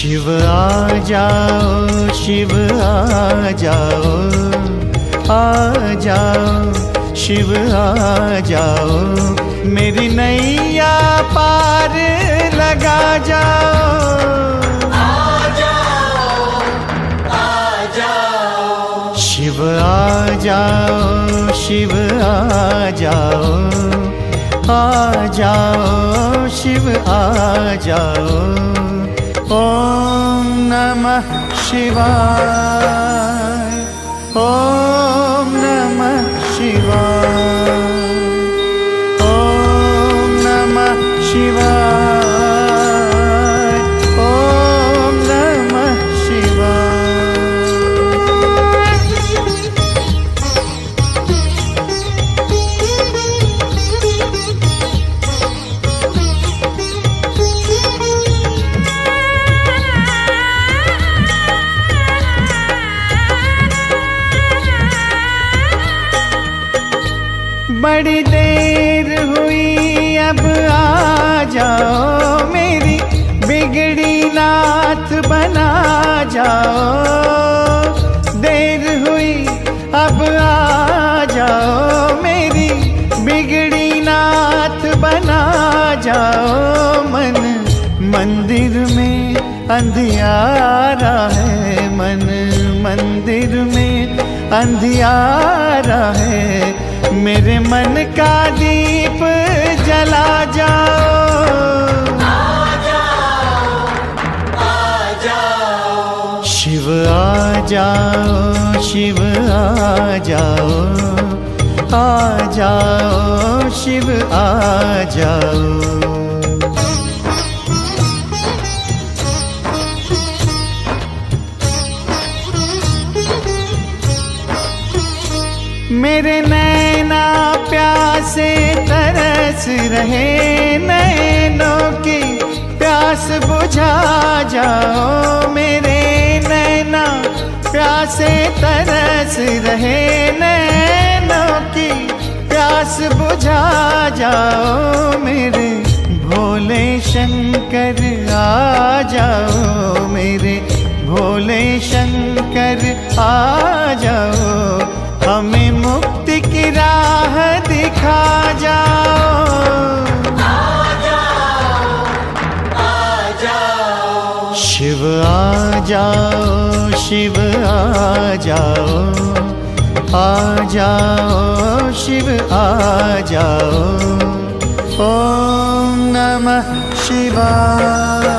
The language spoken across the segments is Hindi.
शिव आ जाओ, शिव आ जाओ, आ जाओ, शिव आ जाओ, मेरी नैया पार लगा जाओ। आ जाओ, आ जाओ, शिव आ जाओ, शिव आ जाओ, आ जाओ, शिव आ जाओ। ओम नमः शिवाय, ओम नमः शिवाय, ओम नमः शिवाय, ओम नमः शिवाय। बड़ी देर हुई अब आ जाओ, मेरी बिगड़ी नाथ बना जाओ। देर हुई अब आ जाओ, मेरी बिगड़ी नाथ बना जाओ। मन मंदिर में अंधियारा है, मन मंदिर में अंधियारा है, मेरे मन का दीप जला जाओ। आ जाओ, आ जाओ, शिव आ जाओ, शिव आ जाओ, आ जाओ, शिव आ जाओ। मेरे नैना प्यासे तरस रहे, नैनों की प्यास बुझा जाओ। मेरे नैना प्यासे तरस रहे, नैनों की प्यास बुझा जाओ। मेरे भोले शंकर आ जाओ, मेरे भोले शंकर आ जाओ, हमें मुक्ति की राह दिखा जाओ। आ जाओ, आ जाओ, शिव आ जाओ, शिव आ जाओ, आ जाओ, शिव आ जाओ। ओम नमः शिवाय,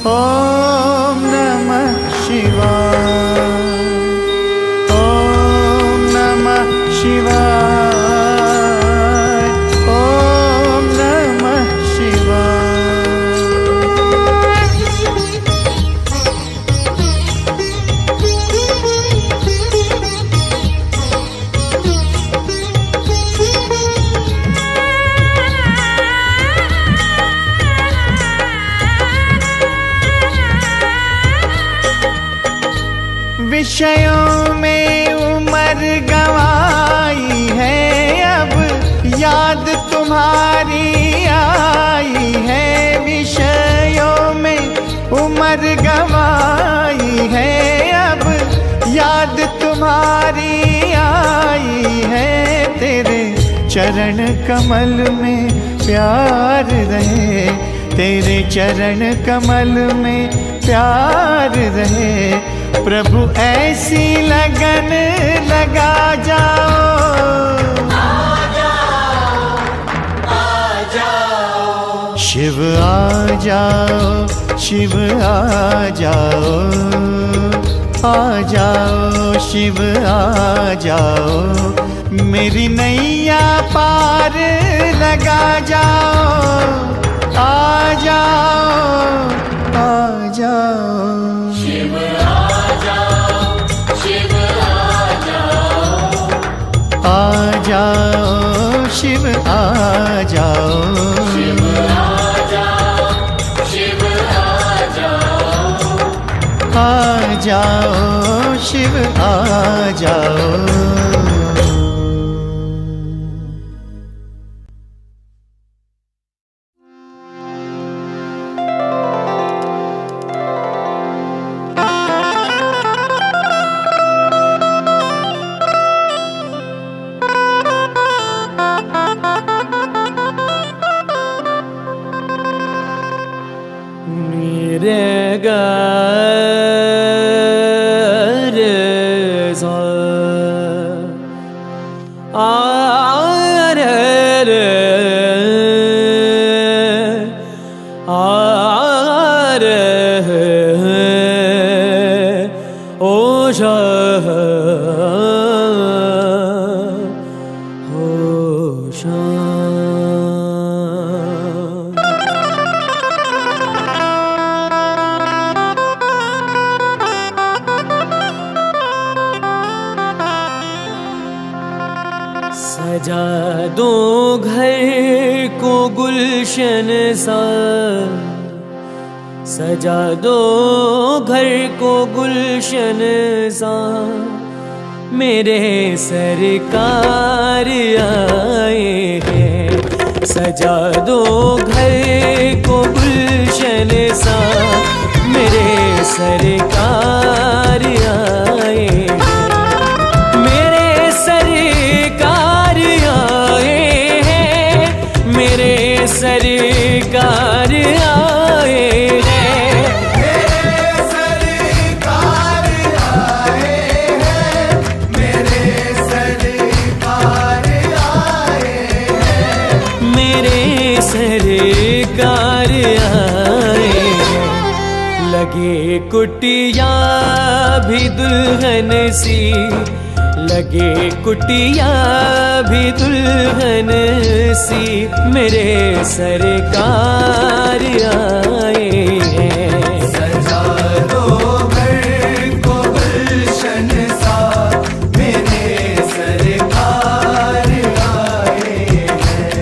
ओम नमः शिवाय, शिवाय, ओम नमः शिवाय। विषयों में उम्र गंवाई है, अब याद तुम्हारी आई है। विषयों में उम्र गंवाई है, अब याद तुम्हारी आई है। तेरे चरण कमल में प्यार रहे, तेरे चरण कमल में प्यार रहे। प्रभु ऐसी लगन लगा जाओ। आ जाओ, आ जाओ, शिव आ जाओ, शिव आ जाओ, आ जाओ, शिव आ जाओ, मेरी नैया पार लगा जाओ। आ जाओ, आ जाओ, शिव आ जाओ, शिव आ जाओ, आ जाओ, शिव आ जाओ, शिव आ जाओ, शिव आ जाओ, आ जाओ, शिव आ जाओ। सजा दो घर को गुलशन सा, सजा दो घर को गुलशन सा, मेरे सरकार आए हैं। सजा दो घर को गुलशन सा, मेरे सरकार आए हैं। मेरे सरकार आए हैं, मेरे सरकार आए हैं। मेरे सरकार आए हैं, मेरे सरकार आए हैं। मेरे सरकार आए हैं। लगे कुटिया भी दुल्हन सी, लगे कुटिया भी दुल्हन सी, मेरे सरकार आए हैं। सजा दो घर को गुलशन सा, मेरे सरकार आए हैं।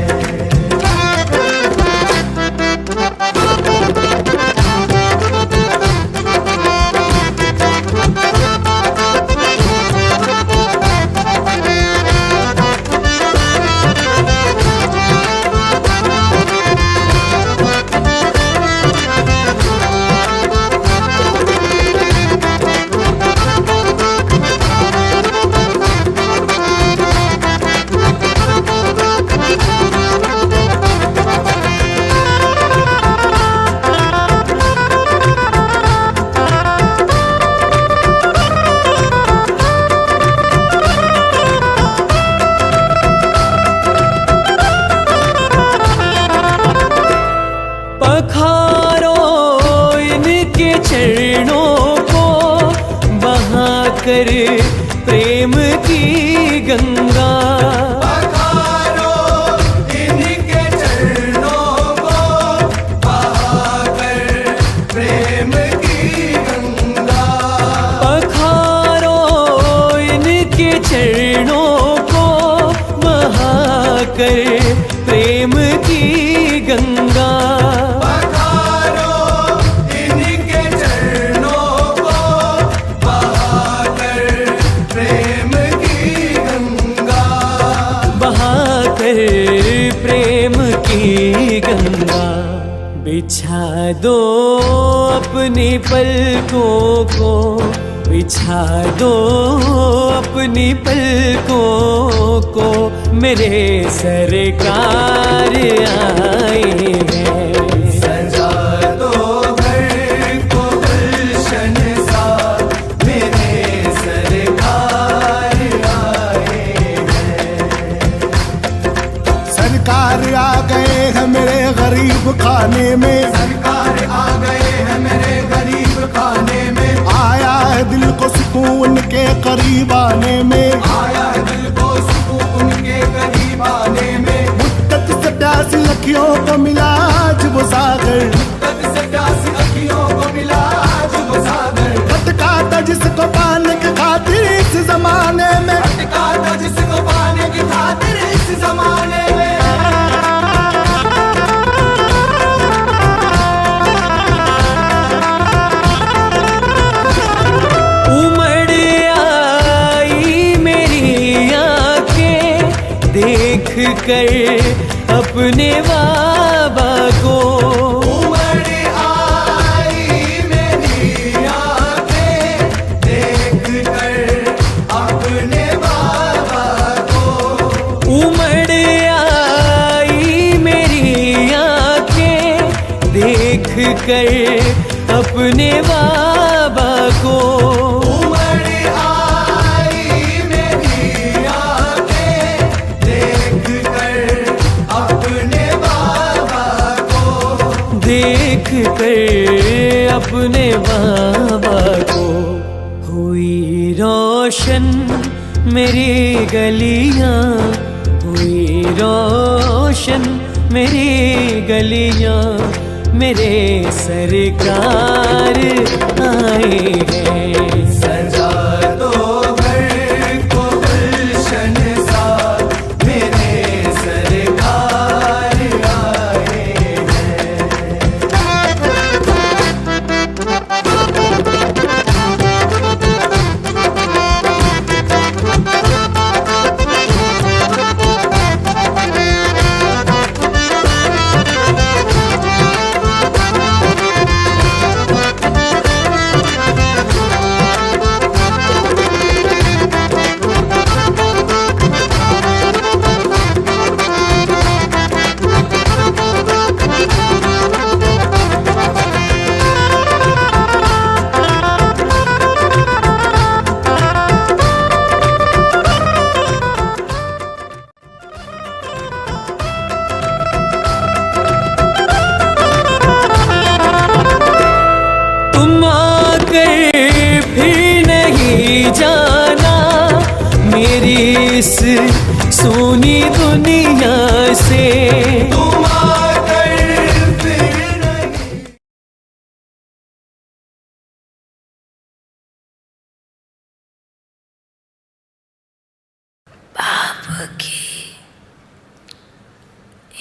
पखारो इनके चरणों को, बहाकर प्रेम की गंगा। पखारो इनके चरणों को, बहाकर प्रेम की गंगा। पखारो इनके चरणों को, बहाकर प्रेम की गंगा। पखारो इनके चरणों को, बहाकर प्रेम की गंगा। बहाकर प्रेम की गंगा। बिछा दो अपनी पलकों को, बिछा दो अपनी पलकों को, मेरे सरकार आए हैं। सजा दो घर को गुलशन सा, मेरे सरकार आए हैं। सरकार आ गए हैं मेरे गरीब खाने में, सरकार आ गए हैं मेरे गरीब खाने में। आया है दिल को सुकून के करीब आने में, आया दिल को सुकून के करीब आने में। मुद्दत से प्यासी अखियों को मिला आज वो सागर, मुद्दत से प्यासी अखियों को मिला आज वो सागर। भटका था जिसको पाने की खातिर इस जमाने में, भटका था जिसको पाने की खातिर इस जमाने में। उमड़ आई मेरी आंखें देख कर अपने बाबा को। उमड़ आई मेरी आंखें देख कर अपने बाबा को। उमड़ आई मेरी आंखें देख कर अपने बाबा को। उमड़ आई मेरी आंखें देख कर अपने बाबा को। देख कर अपने बाबा को। हुई रोशन मेरी गलियां, हुई रोशन मेरी गलियां, मेरे सरकार आए हैं। सजा दो घर को गुलशन सा, मेरे मेरी इस सोनी दुनिया से। तुम आकर फिर नहीं। बाप के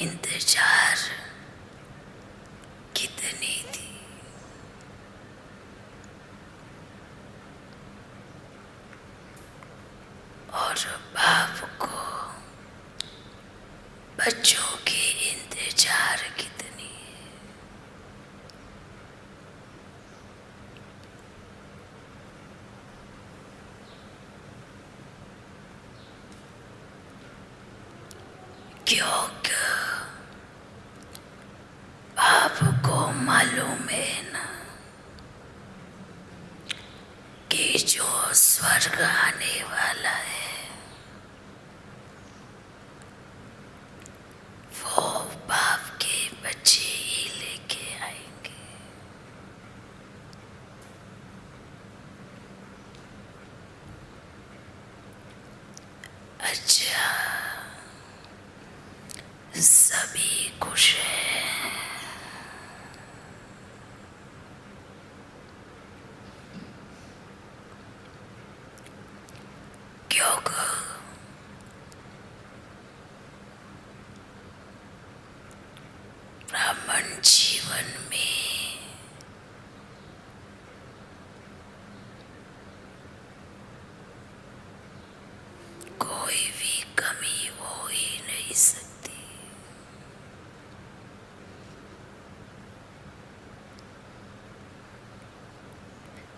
इंतजार कितनी थी, और बाप को बच्चों के इंतजार कितनी है। क्योंकि आपको मालूम है ना कि जो स्वर्ग आने वाला है वो बाप के बच्चे ही लेके आएंगे। अच्छा, सभी खुश हैं? क्योंकि ब्राह्मण जीवन में कोई भी कमी हो ही नहीं सकती।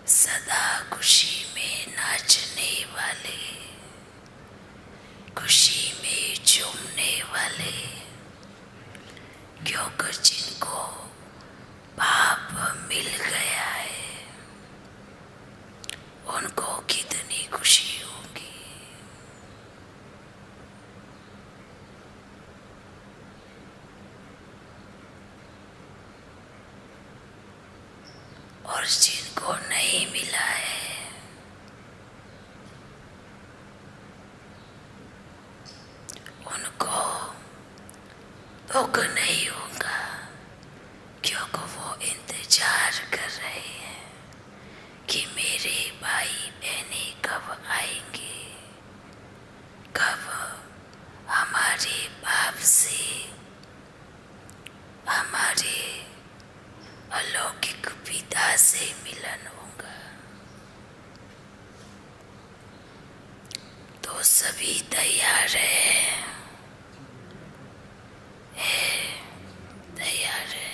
सदा खुशी में नाचने वाले, खुशी में झूमने वाले, क्योंकि जिनको पाप मिल गया है उनको कितनी खुशी होगी। और जिनको नहीं मिला है उनको दुख नहीं होगा, क्योंकि वो इंतजार कर रहे हैं कि मेरे भाई बहनें कब आएंगे, कब हमारे बाप से हमारे अलौकिक पिता से मिलन होगा। तो सभी तैयार हैं? तैयार है?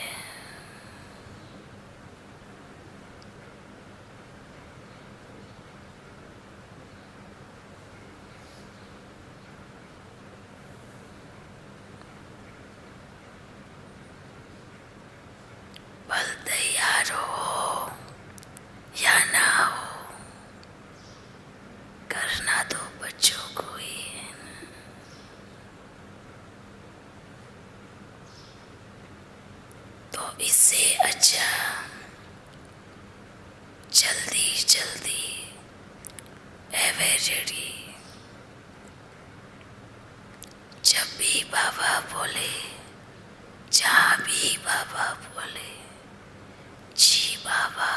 बल तैयार हो या ना हो, करना तो बच्चों को ही है ना। तो इससे अच्छा जल्दी जल्दी एवरीडी, जब भी बाबा बोले, जहाँ भी बाबा बोले, जी बाबा,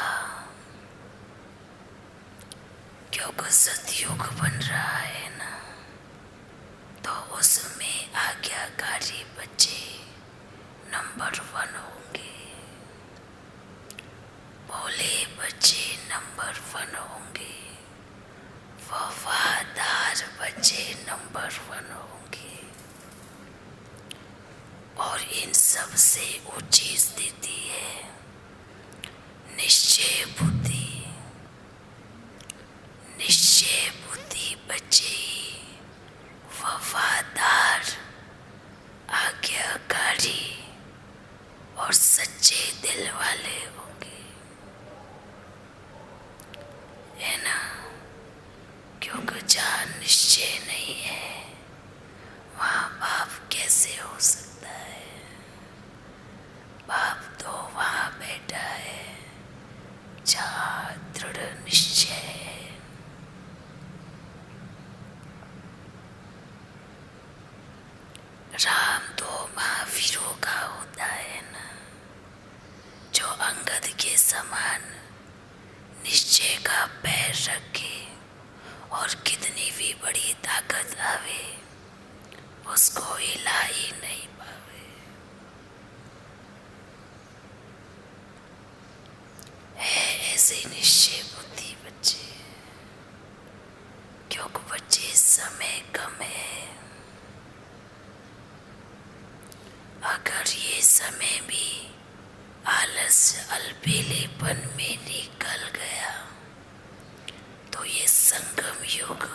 क्योंकि सतयुग बन रहा है ना, तो उसमें आज्ञाकारी बच्चे नंबर 1 होंगे, भोले बच्चे नंबर 1 होंगे, वफादार बच्चे नंबर 1 होंगे। और इन सब से ऊंची स्थिति है निश्चय बुद्धि। निश्चय बुद्धि बच्चे ही वफादार, आज्ञाकारी और सच्चे दिल वाले होंगे, है ना। क्योंकि जहाँ निश्चय नहीं है वहाँ पाप कैसे हो सकता है। पाप तो वहाँ समान निश्चय का पैर रखे और कितनी भी बड़ी ताकत आवे उसको हिला ही नहीं पावे। है ऐसे निश्चय बुद्धि बच्चे, क्योंकि बच्चे समय कम है। अगर ये समय भी आलस अलबेलेपन में निकल गया तो ये संगम युग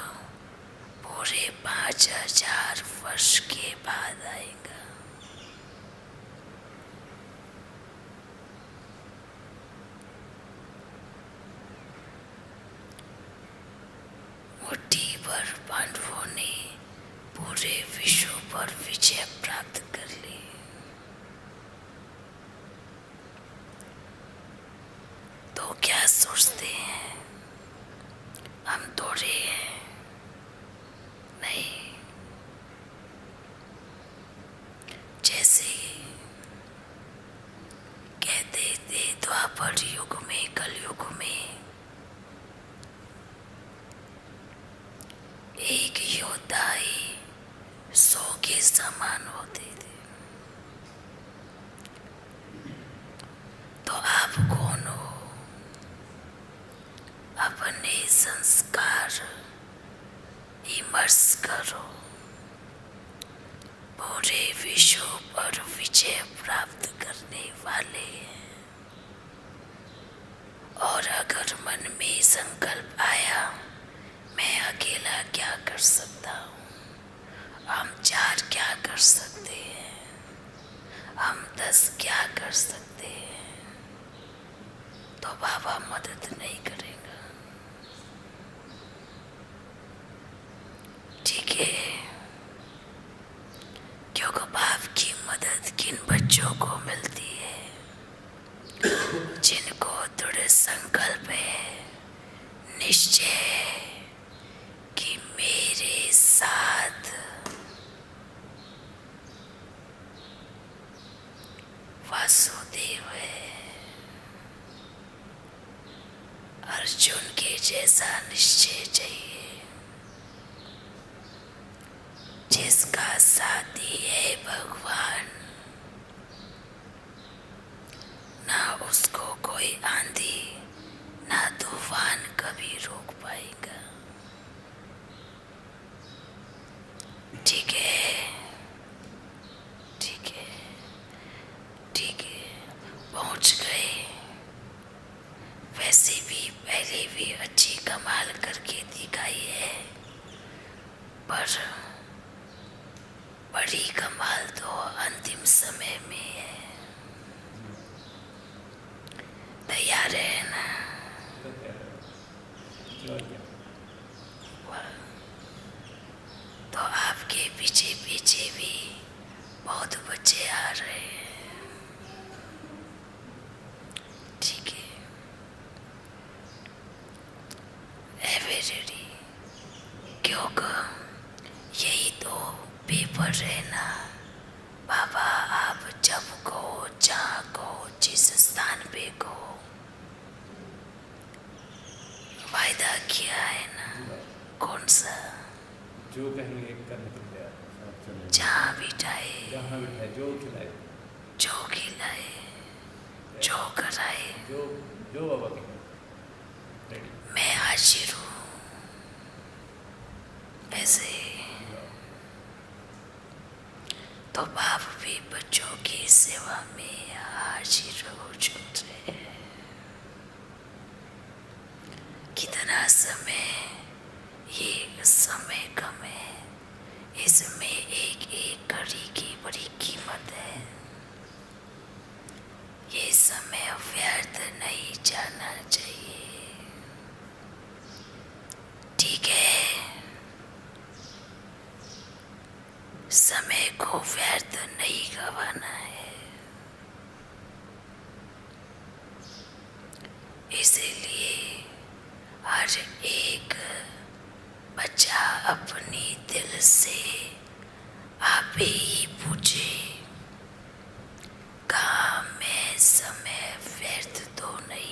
पूरे 5000 वर्ष के बाद आएगा। मुट्ठी भर पांडवों ने पूरे विश्व पर विजय प्राप्त कर ली। तो क्या सोचते हैं हम थोड़े हैं? नहीं। जैसे कहते थे द्वापर युग में, कलयुग में एक योद्धा ही 100 के समान होते थे। तो आप कौन हो? अपने संस्कार इमर्स करो, पूरे विश्व पर विजय प्राप्त करने वाले हैं। और अगर मन में संकल्प आया मैं अकेला क्या कर सकता हूँ, हम 4 क्या कर सकते हैं, हम 10 क्या कर सकते हैं, तो बाबा मदद नहीं करेगा। ठीक है, क्योंकि बाप की मदद किन बच्चों को मिलती है? जिनको दृढ़ संकल्प है, निश्चय है कि मेरे साथ वासुदेव है। अर्जुन के जैसा निश्चय चाहिए, जिसका साथी है भगवान, ना उसको कोई आंधी ना तूफान कभी रोक पाएगा। ठीक है, ठीक है, ठीक है, पहुंच गए। वैसे भी पहले भी अच्छी कमाल करके दिखाई है, पर बड़ी कमाल तो अंतिम समय में है। तैयार है ना? तो आपके पीछे पीछे भी बहुत बच्चे आ रहे हैं। ठीक है, एवरी क्योंकि यही तो पेपर है ना बाबा। आप जब कहो, जहाँ कहो, जिस स्थान पे कहो, वायदा किया है ना। कौन सा? जो कहेंगे करने को तैयार। जहाँ बिठाए, जहाँ बिठाए, जो खिलाए, जो खिलाए, जो कराए, जो बाबा कहें रेडी। मैं हाजिर हूँ। ऐसे तो बाप भी बच्चों की सेवा में हाजिर हो चुके हैं। कितना समय, ये समय कम है, इसमें एक एक घड़ी की बड़ी कीमत है। ये समय व्यर्थ नहीं जाना चाहिए। ठीक है, समय को व्यर्थ नहीं गवाना है। इसीलिए हर एक बच्चा अपनी दिल से आप ही पूछे, कहाँ मैं समय व्यर्थ तो नहीं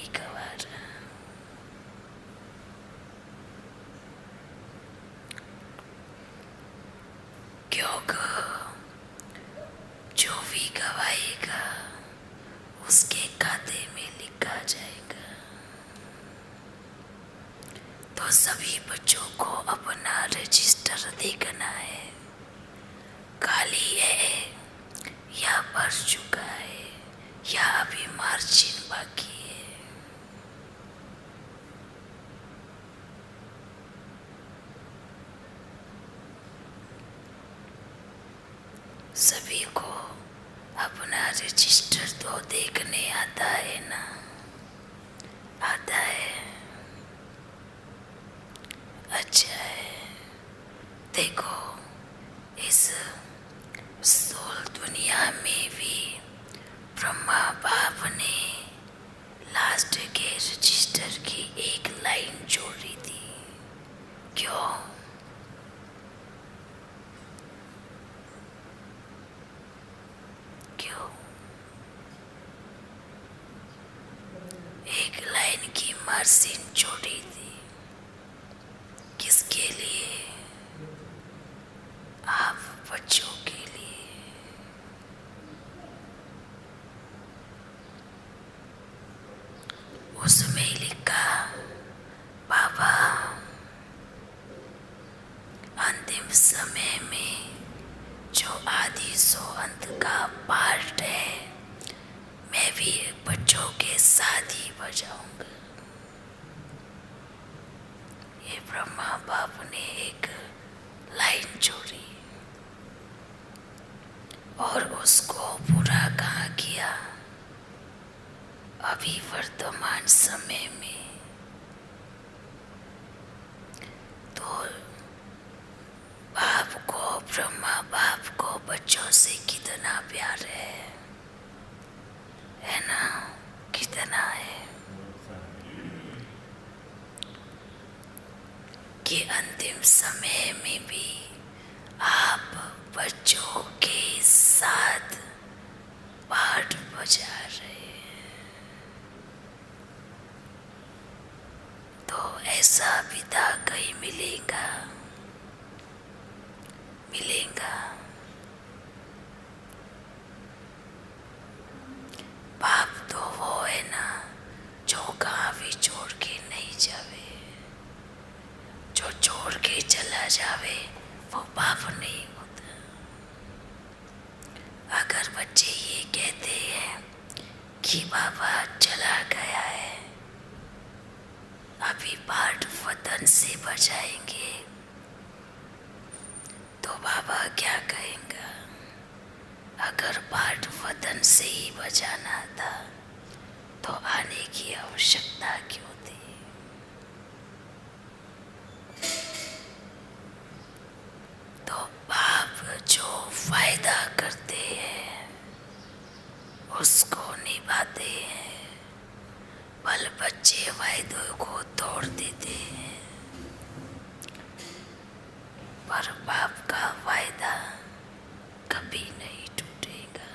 सभी को अपना रजिस्टर तो देखने आता है ना? आता है? अच्छा है। देखो, इस स्थूल दुनिया में भी ब्रह्मा बाप ने लास्ट के रजिस्टर की एक लाइन जोड़ी थी। क्यों? क्यों? एक लाइन की मार्जिन जोड़ी थी। किसके लिए? आप बच्चों के लिए। उसमें लिखा, बाबा अंतिम समय में जो आदि सो अंत का पार्ट है, मैं भी बच्चों के साथ ही बजाऊंगा। ये ब्रह्मा बाप ने एक लाइन जोड़ी और उसको पूरा कहाँ किया? अभी वर्तमान समय में तो बाप को, ब्रह्मा बाप को बच्चों से कितना प्यार है ना? कितना है कि अंतिम समय में भी आप बच्चों के साथ पाठ बजा रहे हैं। तो ऐसा पिता कहीं मिलेगा? मिलेगा? बाप तो वो है ना जो कहाँ भी छोड़ के नहीं जावे। जो छोड़ के चला जावे वो बाप नहीं होता। अगर बच्चे ये कहते हैं कि बाबा चला गया है, अभी पाठ वतन से बजाएंगे, तो बाबा क्या कहेंगे? अगर पाठ वतन से ही बजाना था तो आने की आवश्यकता क्यों थी? तो बाप जो वायदा करते हैं उसको निभाते हैं, बल बच्चे वायदों को तोड़ देते हैं। पर बाप का वायदा कभी नहीं टूटेगा।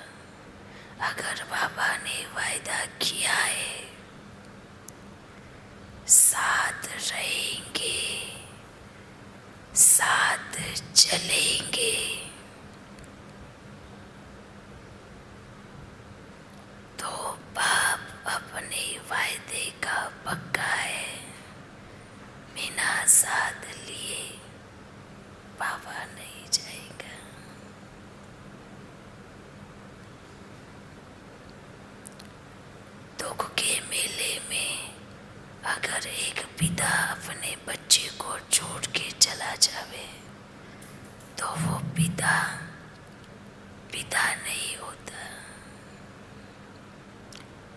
अगर बाबा ने वायदा किया है साथ रहेंगे, साथ चलेंगे, तो बाप अपने वायदे का पक्का है। बिना साथ लिए बाबा नहीं जाएगा। दुख के मेले में अगर एक पिता अपने बच्चे को छोड़ के चला जावे तो वो पिता नहीं होता।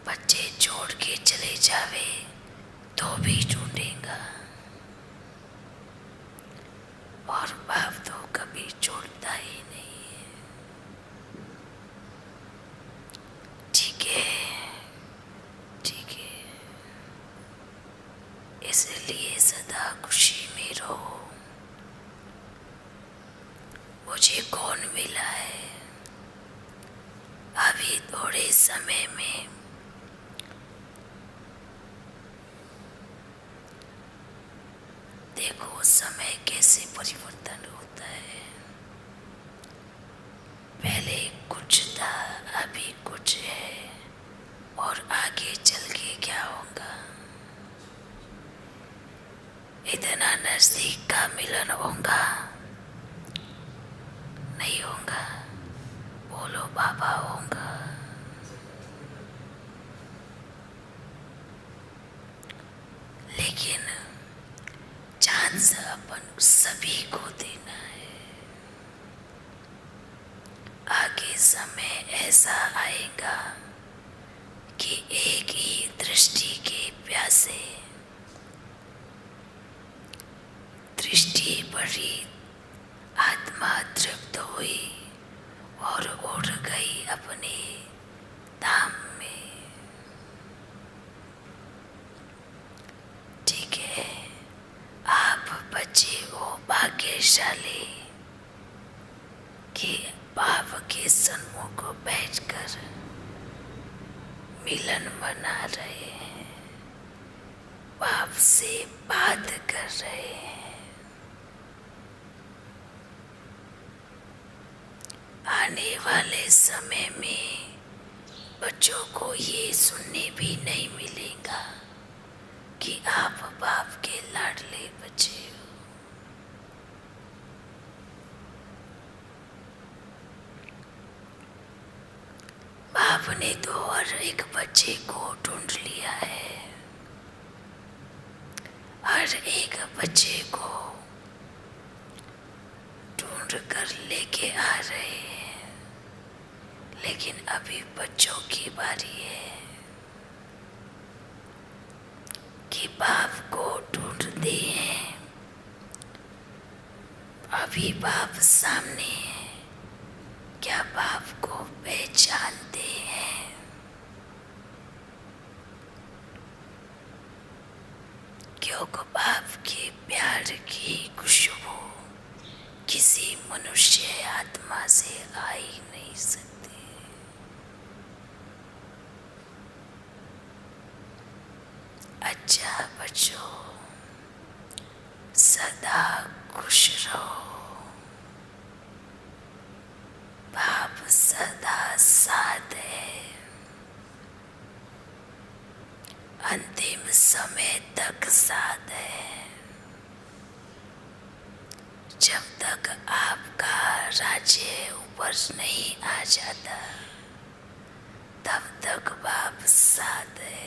बच्चे छोड़ के चले जावे तो भी ढूंढेगा, और बाप तो कभी छोड़ता ही नहीं है। ठीक है, ठीक है। इसलिए सदा खुशी में रहो। मुझे कौन मिला है? अभी थोड़े समय में देखो समय कैसे परिवर्तन होता है। पहले कुछ था, अभी कुछ है, और आगे चल के क्या होगा? इतना नजदीक का मिलन होगा? नहीं होगा। बोलो बाबा होगा। लेकिन चांस अपन सभी को देना है। समय ऐसा आएगा कि एक ही दृष्टि के प्यासे दृष्टि भरी आत्मा तृप्त हुई और उड़ गई अपने धाम में। ठीक है, आप बच्चे हो भाग्यशाली कि बाप के सन्मुख बैठकर मिलन मना रहे हैं, बाप से बात कर रहे हैं। आने वाले समय में बच्चों को ये सुनने भी नहीं मिलेगा कि आप बाप के लाडले बच्चे हो। बाप ने तो हर एक बच्चे को ढूंढ लिया है, हर एक बच्चे को ढूंढ कर लेके आ रहे हैं, लेकिन अभी बच्चों की बारी है कि बाप को ढूंढते हैं। अभी बाप सामने है, क्या बाप को पहचानते हैं? क्योंकि बाप के प्यार की खुशबू किसी मनुष्य आत्मा से आ ही नहीं सकती। अच्छा बच्चों, सदा खुश रहो, बाप सदा साथ है, अंतिम समय तक साथ है। जब तक आपका राज्य ऊपर नहीं आ जाता तब तक बाप साथ है,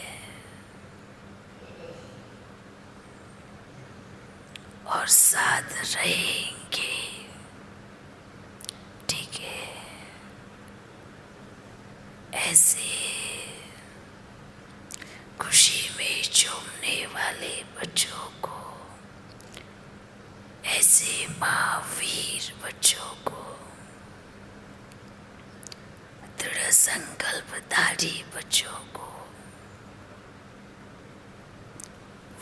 और साथ रहेंगे। ठीक है, ऐसे खुशी में झूमने वाले बच्चों को, ऐसे महावीर बच्चों को, दृढ़ संकल्पधारी बच्चों को,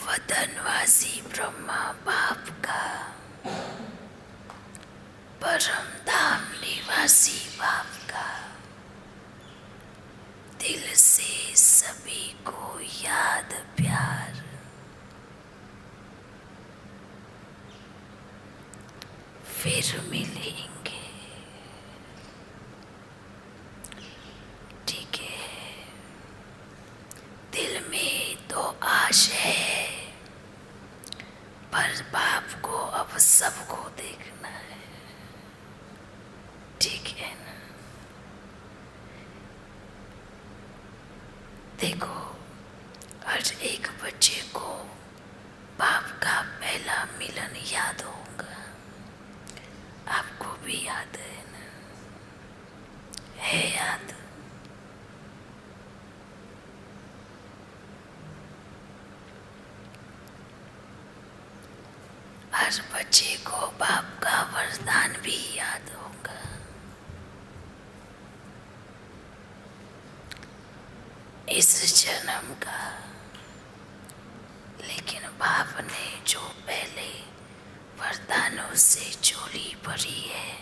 वतनवासी ब्रह्मा बाप का, परम धाम निवासी बाप का दिल से सभी को याद प्यार। फिर मिलेंगे। ठीक है, दिल में तो आश है, पर बाप को अब सबको देखना है। ठीक है ना? देखो, हर एक बच्चे को बाप का पहला मिलन याद होगा। आपको भी याद है ना? है याद? हर बच्चे को बाप का वरदान भी याद होगा। इस जन्म का, लेकिन बाप ने जो पहले वरदानों से झोली भरी है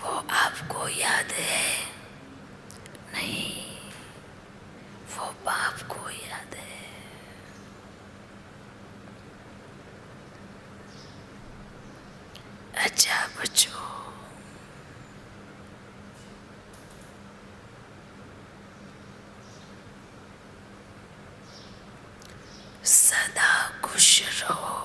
वो आपको याद है? नहीं, वो बाप को याद है। अच्छा बच्चों, सदा खुश रहो।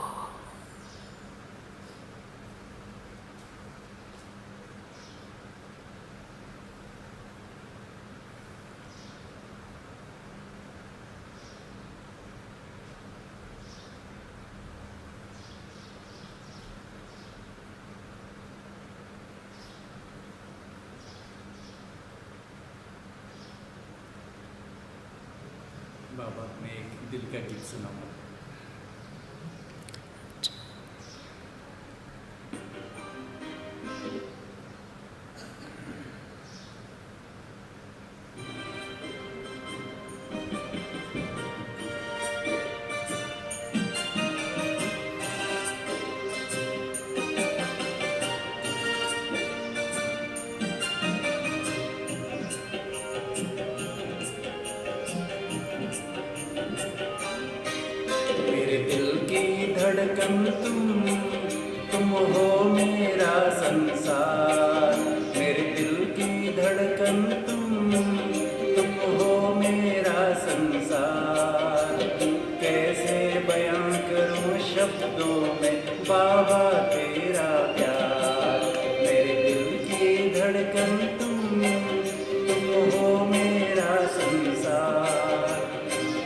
बाबा मैं एक दिल का गीत सुनाऊंगा। मेरे दिल की धड़कन तुम हो मेरा संसार। मेरे दिल की धड़कन तुम हो मेरा संसार। कैसे बयां करूं शब्दों में बाबा तेरा प्यार। मेरे दिल की धड़कन तुम हो मेरा संसार।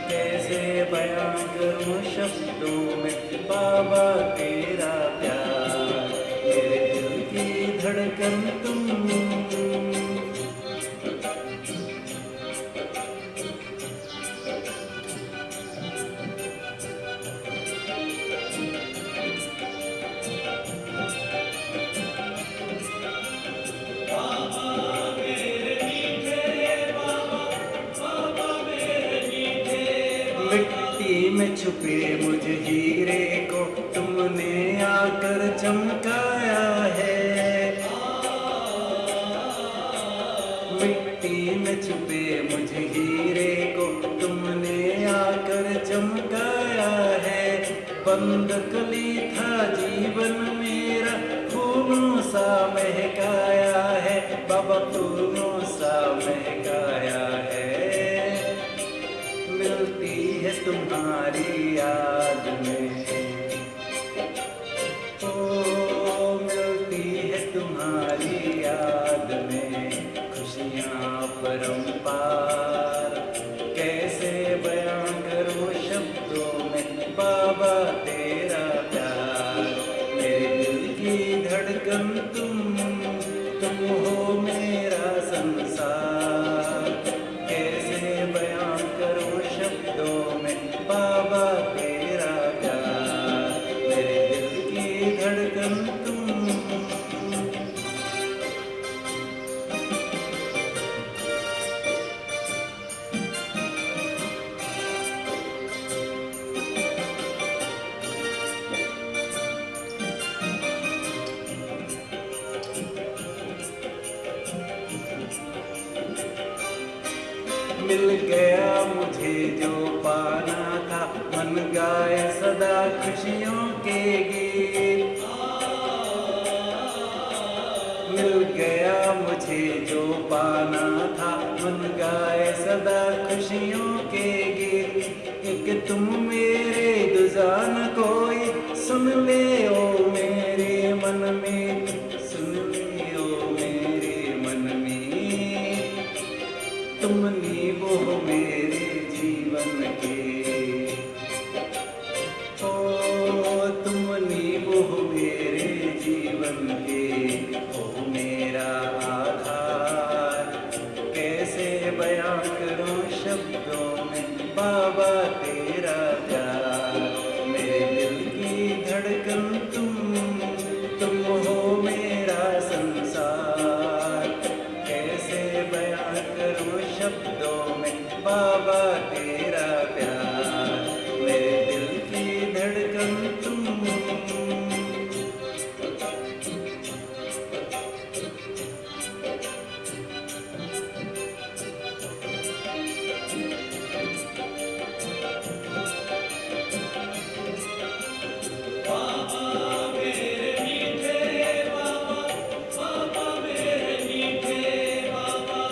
कैसे बयां करूं शब्दों में बाबा तेरा प्यार। मेरे दिल की धड़कन तुम। मिट्टी में छुपे मुझ हीरे को तुमने आकर चमकाया है। मिट्टी में छुपे मुझ हीरे को तुमने आकर चमकाया है। बंद कली था जीवन मेरा फूलों सा महकाया है। बाबा फूलों सा महकाया है। मिलती है तुम्हारी याद में, ओ मिलती है तुम्हारी याद में खुशियाँ परंपार। कैसे बयां करूं शब्दों में बाबा तेरा प्यार। मेरे दिल की धड़कन तुम हो मेरा संसार। कैसे बयां करूं शब्दों में बाबा तेरा प्यार। मेरे दिल की धड़कन तुम। मिल गया मुझे जो पाना था मन गाए सदा खुशियों के गीत। मिल गया मुझे जो पाना था मन गाए सदा खुशियों के गीत। एक तुम मेरे दुजान कोई सुन ले ओ मेरे मन में। सुन ले ओ मेरे मन में। तुम नींव हो मेरे जीवन के, ओ तुम नींव हो मेरे जीवन के, हो मेरा आधार। कैसे बयां करूं शब्दों में बाबा तेरा प्यार। मेरे दिल की धड़कन तुम हो मेरा संसार। कैसे बयां करूं शब्दों में बाबा तेरा प्यार। मेरे दिल की धड़कन तुम।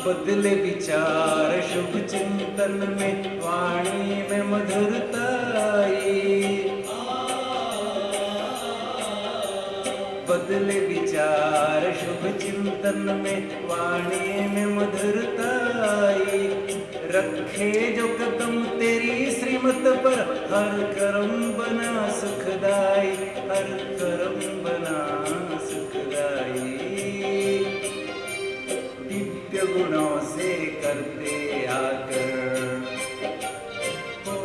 बदले विचार शुभ चिंतन में वाणी में मधुरता आई। बदले विचार शुभ चिंतन में वाणी में मधुरता आई। रखे जो कदम तेरी श्रीमत पर हर कर्म बना सुखदाई। हर कर्म बना सुखदाई। दिव्य गुणों से करते आकर, ओ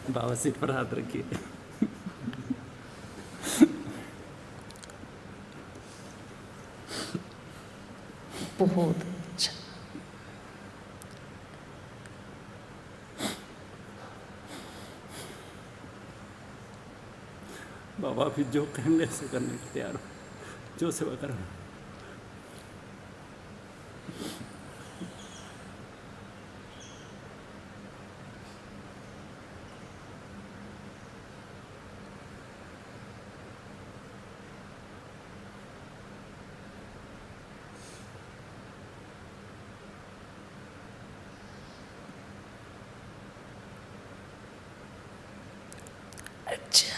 बाबा सीट पर हाथ रखिए। बहुत अच्छा। बाबा फिर जो कहेंगे ऐसे करने को तैयार हो, जो सेवा करो। अच्छा,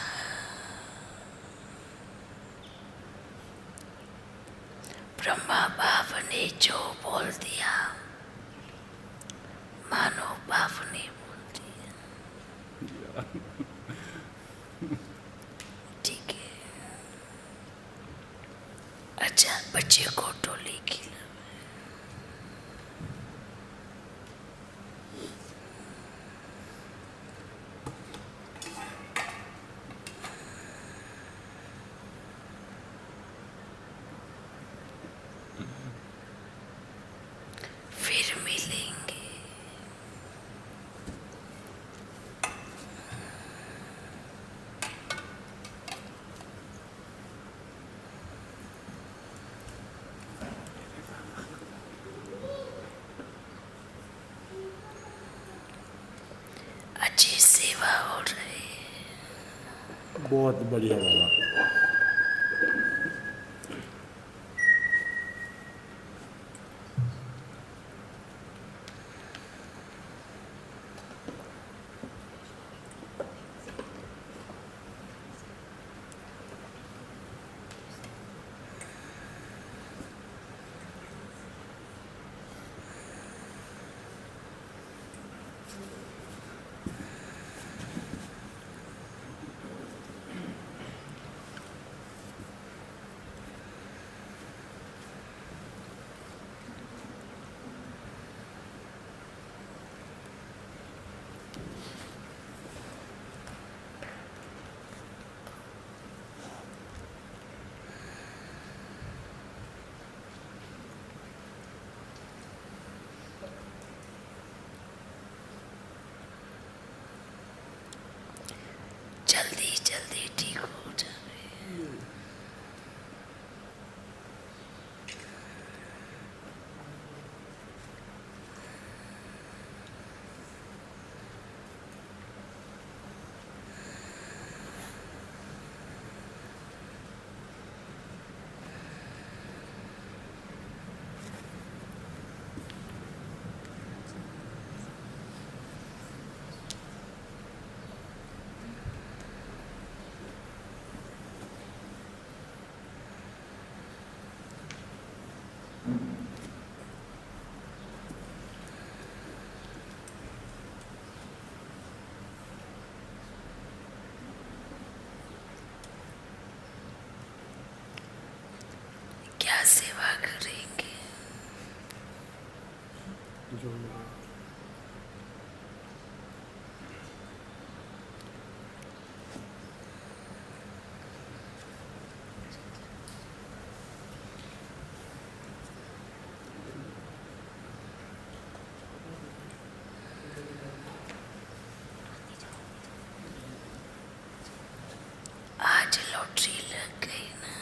ब्रह्मा बाप ने जो बोल दिया, मानो बाप ने बोल दिया। ठीक है। अच्छा, बच्चे को टोली की फिर मिलेंगे। अच्छी सेवा हो रही है। बहुत बढ़िया बाबा। जल्दी जल्दी ठीक हो जाए। क्या सेवा करेंगे? आज लॉटरी लग गई ना।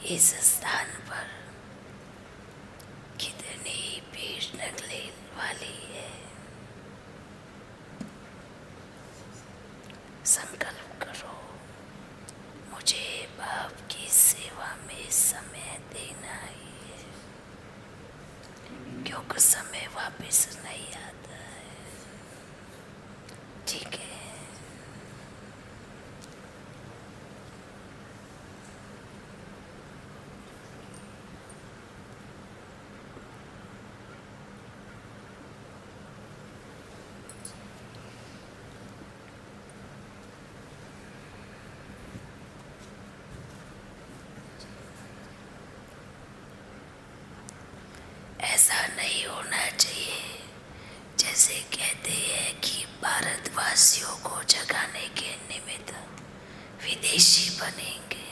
इस स्थान पर कितनी भीड़ लगने वाली है। संकल्प करो, मुझे बाप की सेवा में समय देना ही है, क्योंकि समय वापस नहीं आता है। ठीक है, ऐसा नहीं होना चाहिए जैसे कहते हैं कि भारतवासियों को जगाने के निमित्त विदेशी बनेंगे,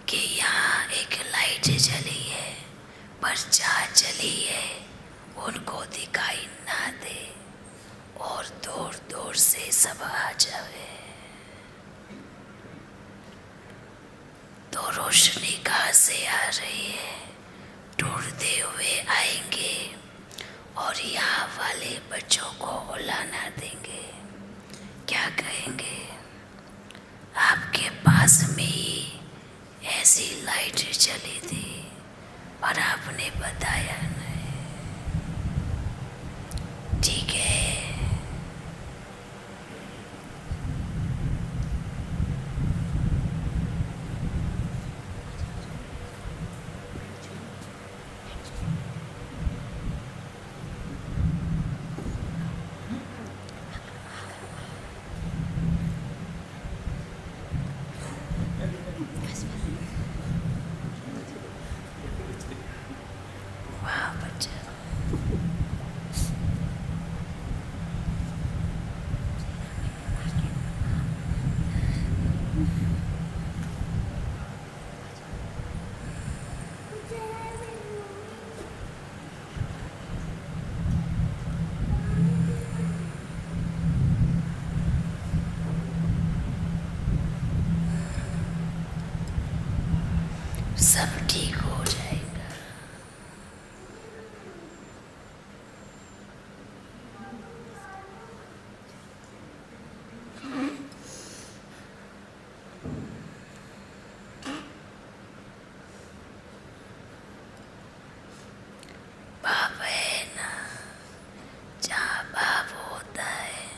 कि यहाँ एक लाइट जली है पर जहाँ जली है उनको दिखाई ना दे और दूर दूर से सब आ जाए। तो रोशनी कहाँ से आ रही है? ढूंढते हुए आएंगे और यहाँ वाले बच्चों को उलाना देंगे। क्या कहेंगे? आपके पास में ही ऐसी लाइट जली थी और आपने बताया नहीं। ठीक है, वाह बच्चा। सब ठीक हो जाएगा। बाप है ना, जहाँ बाप होता है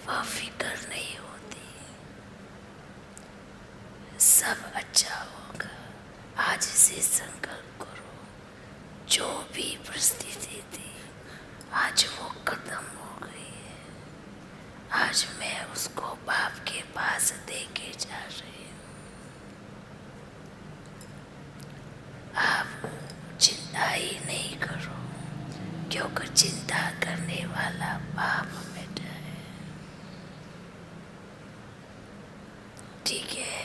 वह फिक्र नहीं होती, सब अच्छा होगा। आज से संकल्प करो, जो भी परिस्थिति थी आज वो खत्म हो गई है। आज मैं उसको बाप के पास देके जा रही हूँ। आप चिंता ही नहीं करो, क्योंकि चिंता करने वाला बाप बेटा है। ठीक है,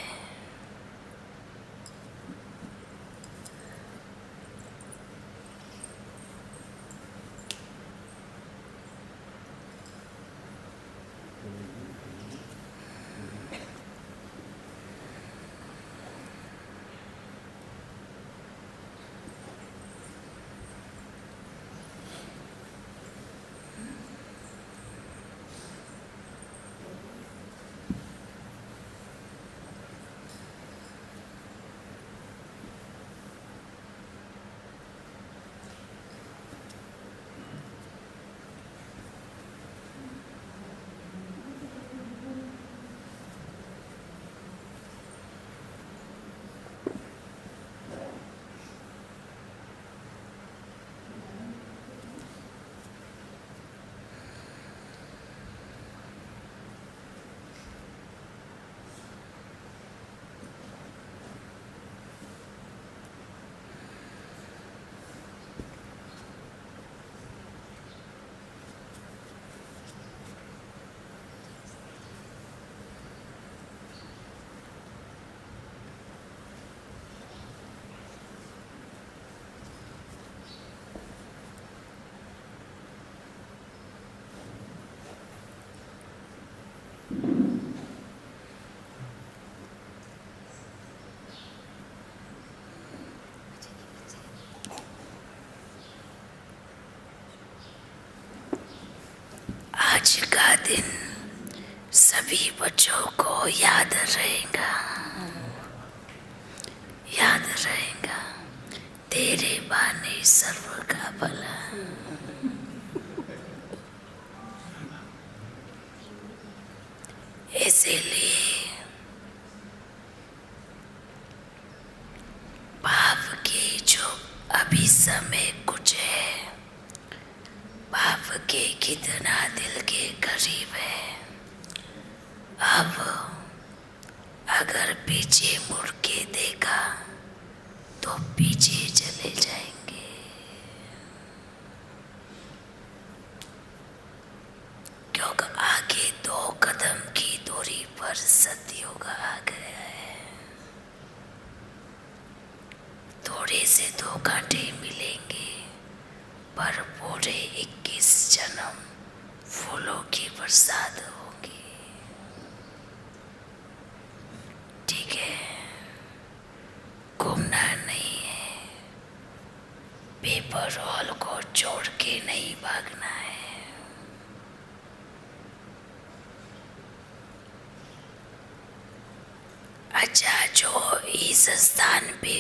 आज का दिन सभी बच्चों को याद रहेगा, याद रहेगा। तेरे बाने सर्व का भला। इसीलिए पाप के जो अभी समय कुछ है, पाप के कितना दिल के करीब है, अब अगर पीछे मुड़ के देखा तो पीछे चले जाएंगे। क्योंकि आगे 2 कदम की दूरी पर सतयुग आ गया है। थोड़े से 2 घंटे मिलेंगे पर पूरे 21 जन्म फूलों की बरसात होगी। ठीक है, घूमना नहीं है, पेपर हॉल को छोड़ के नहीं भागना है। अच्छा, जो इस स्थान पे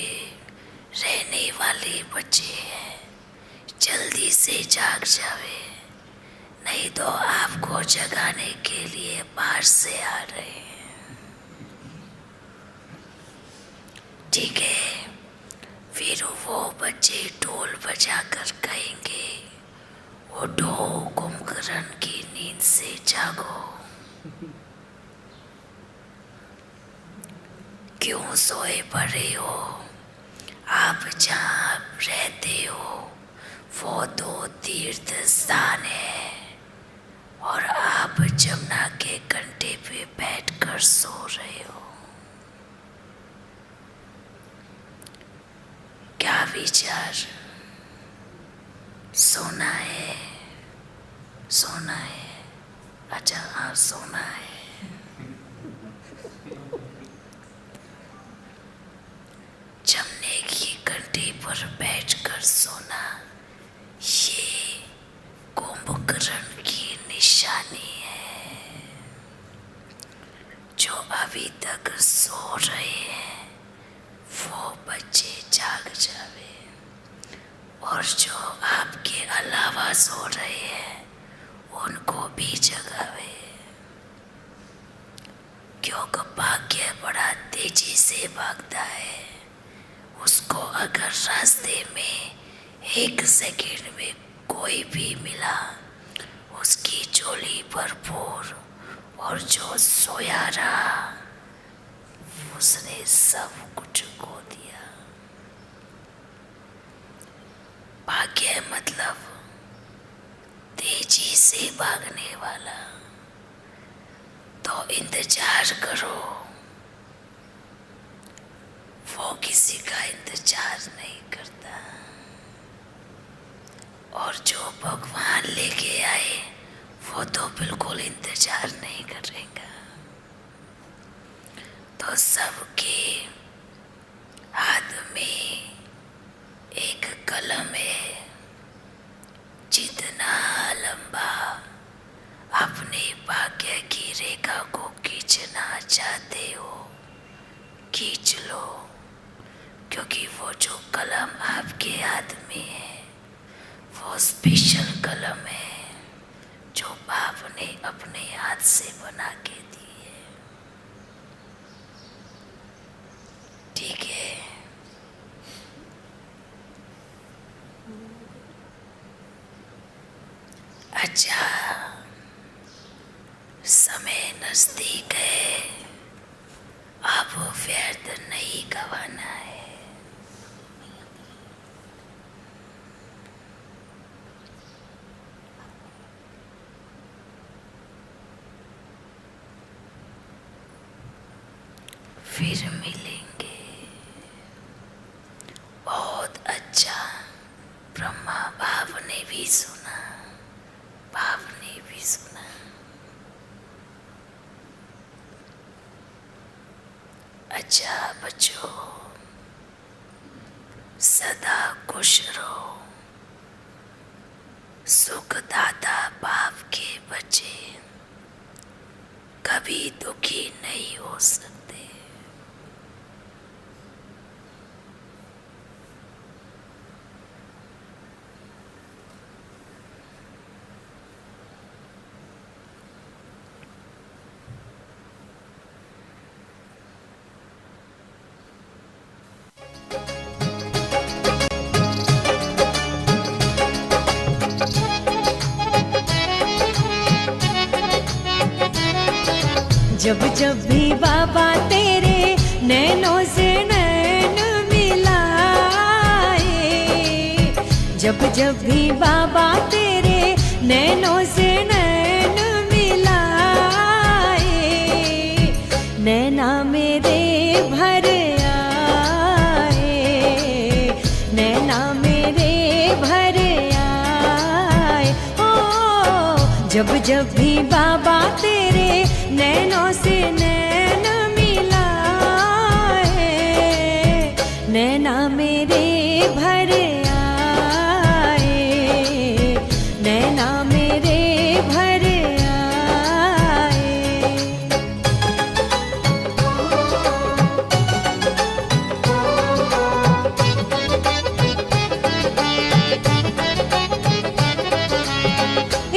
रहने वाले बच्चे हैं जल्दी से जाग जावे, नहीं तो आपको जगाने के लिए बाहर से आ रहे हैं। ठीक है, फिर वो बच्चे ढोल बजाकर कहेंगे, उठो कुंभकर्ण की नींद से जागो। क्यों सोए पड़े हो? आप जहाँ रहते हो वो 2 तीर्थ स्थान है और आप जमुना के कंढे पे बैठकर सो रहे हो। क्या विचार? सोना है, सोना है। अच्छा, हाँ, सोना है। जमने की कंढी पर बैठकर सोना, ये कुंभकर्ण की निशानी है। जो अभी तक सो रहे हैं वो बच्चे जाग जावे, और जो आपके अलावा सो रहे हैं उनको भी जगावे। क्योंकि भाग्य बड़ा तेजी से भागता है। उसको अगर रास्ते में 1 सेकंड में कोई भी मिला, उसकी झोली भरपूर, और जो सोया रहा उसने सब कुछ खो दिया। भाग्य मतलब तेजी से भागने वाला। तो इंतजार करो, वो किसी का इंतजार नहीं करता। और जो भगवान लेके आए वो तो बिल्कुल इंतजार नहीं करेगा। तो सबके हाथ में एक कलम है। जितना लंबा अपने भाग्य की रेखा को खींचना चाहते हो खींच लो, क्योंकि वो जो कलम आपके हाथ में है वो स्पेशल कलम है जो बाप ने अपने हाथ से बना के दी है। ठीक है, अच्छा, समय नजदीक है, अब व्यर्थ नहीं गवाना है। फिर मिलेंगे। बहुत अच्छा, ब्रह्मा बाप ने भी सुना, बाप ने भी सुना। अच्छा बच्चों, सदा खुश रहो। सुखदाता बाप के बच्चे जब जब भी बाबा तेरे नैनों से नैन मिलाए, जब जब भी बाबा तेरे नैनों से नैन मिलाए, नैना मेरे भर आए, नैना मेरे भर आए। ओ जब जब भी बाबा तेरे नैनों से नैन मिलाए, नैना मेरे भर आए, नैना मेरे भर आए।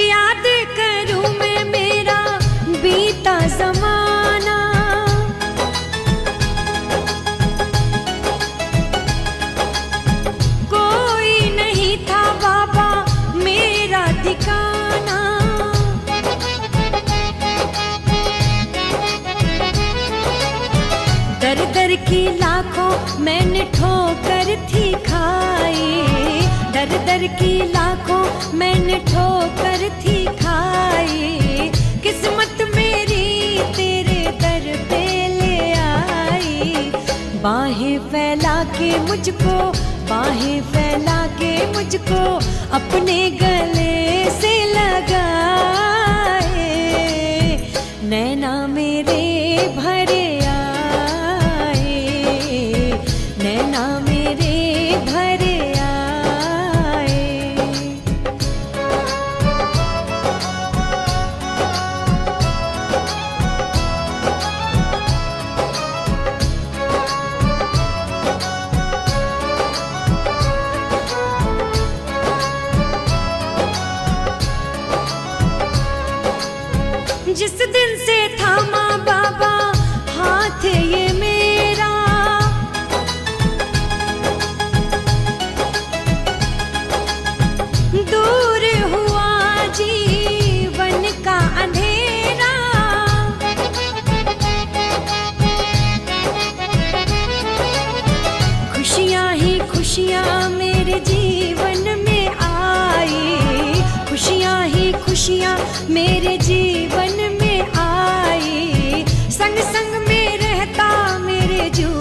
याद करूं मैं मेरा बीता ज़माना, कोई नहीं था बाबा मेरा ठिकाना। दर दर की लाखों मैंने ठोकर थी खाई, दर दर की लाखों मैंने ठोकर थी खाई। किस्मत मेरी तेरे दर पे ले आई, बाहें फैला के मुझको, बाहें फैला के मुझको अपने गले से लगाए, नैना मेरे भर आए, नैना मेरे भर आए। जिस दिन से थामा बाबा हाथ ये मेरा, दूर हुआ जीवन का अंधेरा। खुशियाँ ही खुशियाँ मेरे जीवन में आई, खुशियाँ ही खुशियाँ मेरे जीवन में आई। संग संग में रहता मेरे जो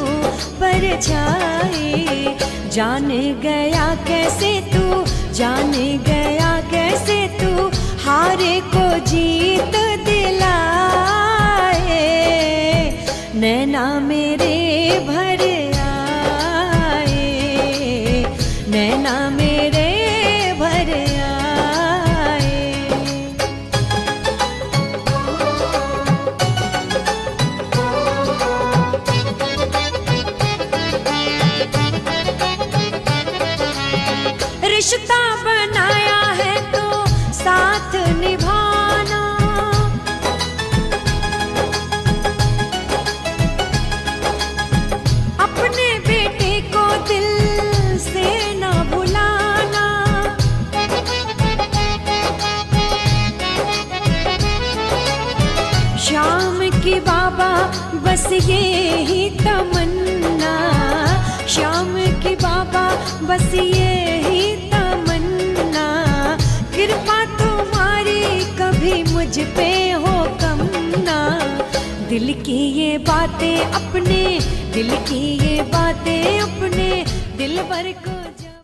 परछाई। जान गया कैसे तू, जान गया कैसे तू हारे को जीत दिलाए, नैना मेरे भर आए, नैना मेरे भर आए। रिश्ता बनाया है तो साथ निभाना, अपने बेटे को दिल से ना भुलाना। शाम की बाबा बस ये ही तमन्ना, शाम की बाबा बस ये ही तमन्ना। कृपा तुम्हारी कभी मुझ पे हो कम ना। दिल की ये बातें अपने, दिल की ये बातें अपने दिल भर को